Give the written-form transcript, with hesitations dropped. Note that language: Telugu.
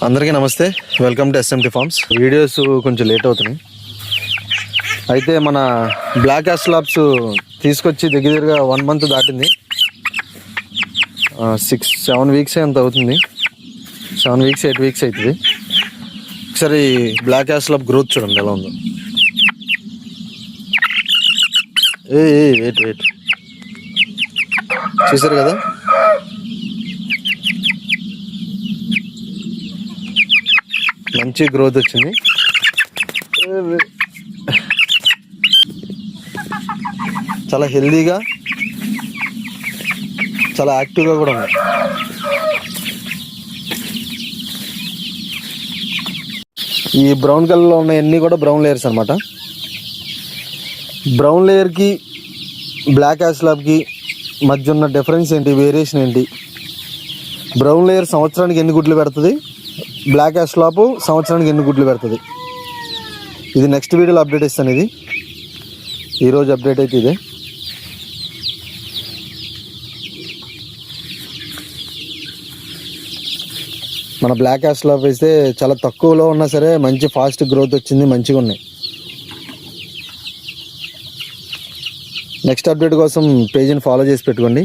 అందరికీ నమస్తే, welcome to SMT farms. Videos కొంచెం లేట్ అవుతున్నాయి. అయితే మన బ్లాక్ యాస్లాప్స్ తీసుకొచ్చి దగ్గరగా 1 month దాటింది. 6-7 weeks ఎంత అవుతుంది, 7 weeks 8 weeks అవుతుంది. ఒకసారి బ్లాక్ యాస్లాప్ గ్రోత్ చూడండి ఎలా ఉందో. వెయిట్ చూసారు కదా, మంచి గ్రోత్ వచ్చింది. చాలా హెల్దీగా, చాలా యాక్టివ్గా కూడా ఉంది. ఈ బ్రౌన్ కలర్లో ఉన్నవన్నీ కూడా బ్రౌన్ లేయర్స్ అనమాట. బ్రౌన్ లేయర్కి బ్లాక్ యాస్లాప్కి మధ్య ఉన్న డిఫరెన్స్ ఏంటి, వేరియేషన్ ఏంటి? బ్రౌన్ లేయర్ సంవత్సరానికి ఎన్ని గుడ్లు పెడుతుంది, బ్లాక్ యాస్లాప్ సంవత్సరానికి ఎన్ని గుడ్లు పెడుతుంది, ఇది నెక్స్ట్ వీడియోలో అప్డేట్ ఇస్తాను. ఇది ఈరోజు అప్డేట్ అయితే ఇదే. మన బ్లాక్ యాస్లాప్ అయితే చాలా తక్కువలో ఉన్నా సరే మంచి ఫాస్ట్ గ్రోత్ వచ్చింది, మంచిగా ఉన్నాయి. నెక్స్ట్ అప్డేట్ కోసం పేజీని ఫాలో చేసి పెట్టుకోండి.